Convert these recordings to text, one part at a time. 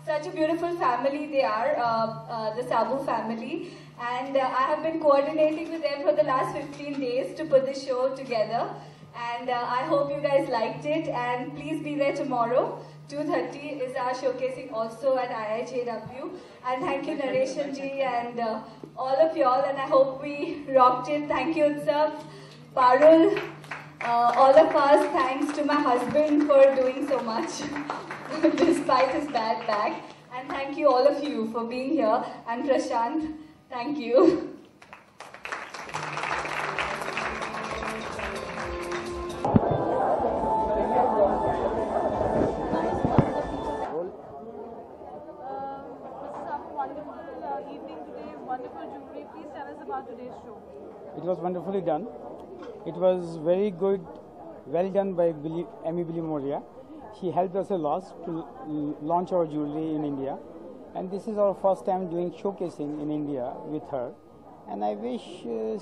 such a beautiful family they are, the Sabu family. And I have been coordinating with them for the last 15 days to put the show together. And I hope you guys liked it. And please be there tomorrow. 2:30 is our showcasing also at IIJW. And thank you Naresham ji and all of y'all. And I hope we rocked it. Thank you Utsav, Parul, all of us. Thanks to my husband for doing so much despite his bad back. And thank you all of you for being here. And Prashant, thank you. Wonderful jewelry. Please tell us about today's show. It was wonderfully done. It was very good, well done by Amy Billy Moria. She helped us a lot to launch our jewelry in India. And this is our first time doing showcasing in India with her. And I wish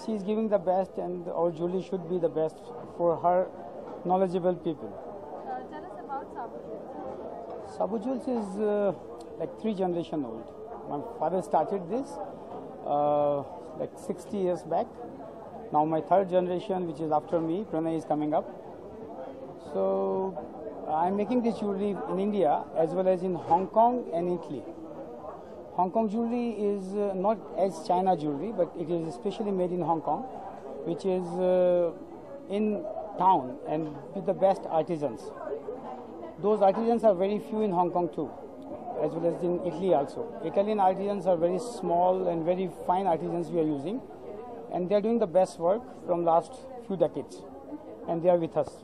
she's giving the best, and our jewelry should be the best for her knowledgeable people. Tell us about Sabu Jewels. Sabu Jewels is like 3 generations old. My father started this like 60 years back. Now my 3rd generation, which is after me, Pranay, is coming up. So I'm making this jewelry in India as well as in Hong Kong and Italy. Hong Kong jewelry is not as China jewelry, but it is especially made in Hong Kong, which is in town and with the best artisans. Those artisans are very few in Hong Kong too, as well as in Italy also. Italian artisans are very small and very fine artisans we are using, and they are doing the best work from last few decades, and they are with us.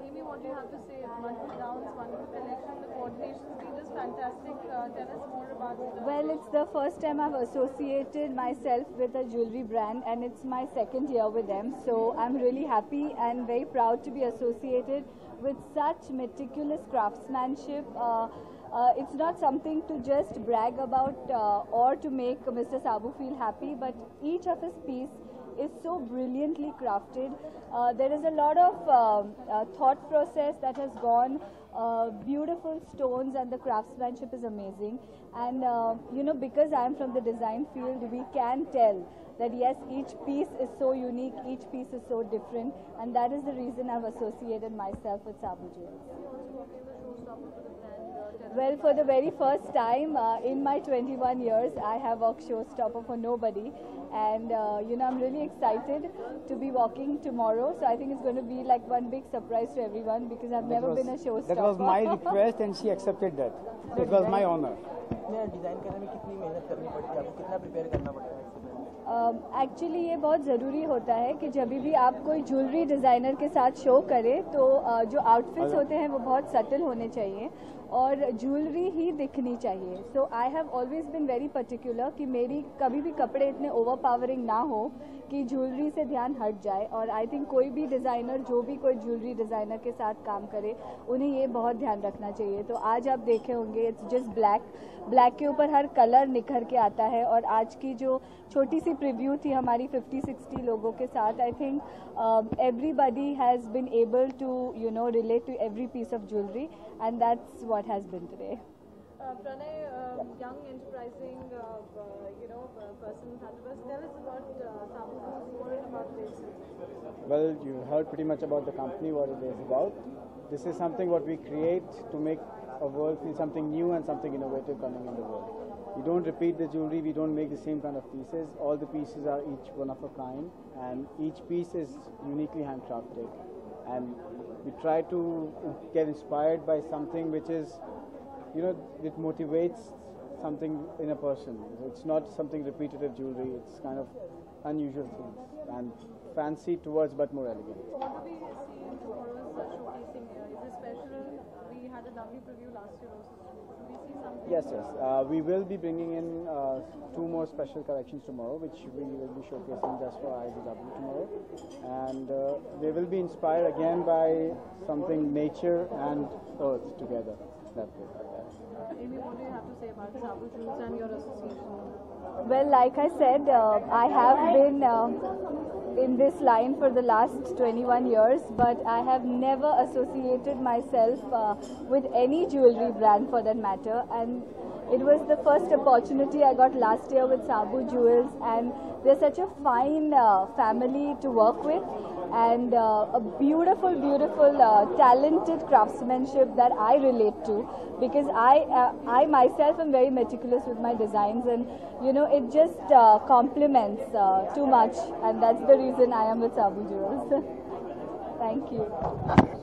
Amy, what do you have to say? Wonderful gowns, wonderful collection, the coordination's been just fantastic. Tell us more about it. Well, it's the first time I've associated myself with a jewelry brand, and it's my 2nd year with them. So I'm really happy and very proud to be associated with such meticulous craftsmanship. It's not something to just brag about or to make Mr. Sabu feel happy, but each of his piece is so brilliantly crafted. There is a lot of thought process that has gone, beautiful stones, and the craftsmanship is amazing. And you know, because I'm from the design field, we can tell that yes, each piece is so unique, each piece is so different, and that is the reason I've associated myself with Sabu Jewels. Well, for the very first time in my 21 years, I have worked showstopper for nobody, and you know, I'm really excited to be walking tomorrow. So I think it's going to be like one big surprise to everyone because I've never been a showstopper. That was my request, and she accepted that. It was my honor. Actually ये बहुत ज़रूरी होता है कि जब भी आप कोई ज्वेलरी डिज़ाइनर के साथ शो करें तो जो आउटफिट्स होते हैं वो बहुत सटल होने चाहिए और ज्वेलरी ही दिखनी चाहिए. So I have always been very particular कि मेरी कभी भी कपड़े इतने ओवरपावरिंग ना हो कि ज्वेलरी से ध्यान हट जाए. और आई थिंक कोई भी डिज़ाइनर जो भी कोई ज्वेलरी डिज़ाइनर के साथ काम करे उन्हें ये बहुत ध्यान रखना चाहिए. तो आज आप देखे होंगे इट्स जस्ट ब्लैक के ऊपर हर कलर निखर के आता है. और आज की जो छोटी सी प्रीव्यू थी हमारी 50-60 लोगों के साथ, I think everybody has been able to you know relate to every piece of jewellery and that's what has been today. Pranay, young, enterprising, person, tell us about Sabu Jewels, more about this. Well, you heard pretty much about the company, what it is about. This is something what we create to make a world feel something new and something innovative coming in the world. We don't repeat the jewelry, we don't make the same kind of pieces. All the pieces are each one of a kind, and each piece is uniquely handcrafted. And we try to get inspired by something which is, you know, it motivates something in a person. It's not something repetitive jewelry, it's kind of unusual things and fancy towards but more elegant. So what do we see in tomorrow's showcasing here? Is it special? We had a lovely preview last year also. Do we see something? Yes. We will be bringing in 2 more special collections tomorrow, which we will be showcasing just for IIJW tomorrow. And they will be inspired again by something nature and earth together. That's it. Amy, what do you have to say about Sabu Jewels and your association? Well, like I said, I have been in this line for the last 21 years, but I have never associated myself with any jewelry brand for that matter. And it was the first opportunity I got last year with Sabu Jewels, and they're such a fine family to work with, and a beautiful, beautiful, talented craftsmanship that I relate to, because I myself am very meticulous with my designs, and you know, it just complements too much, and that's the reason I am with Sabu Jewels. Thank you.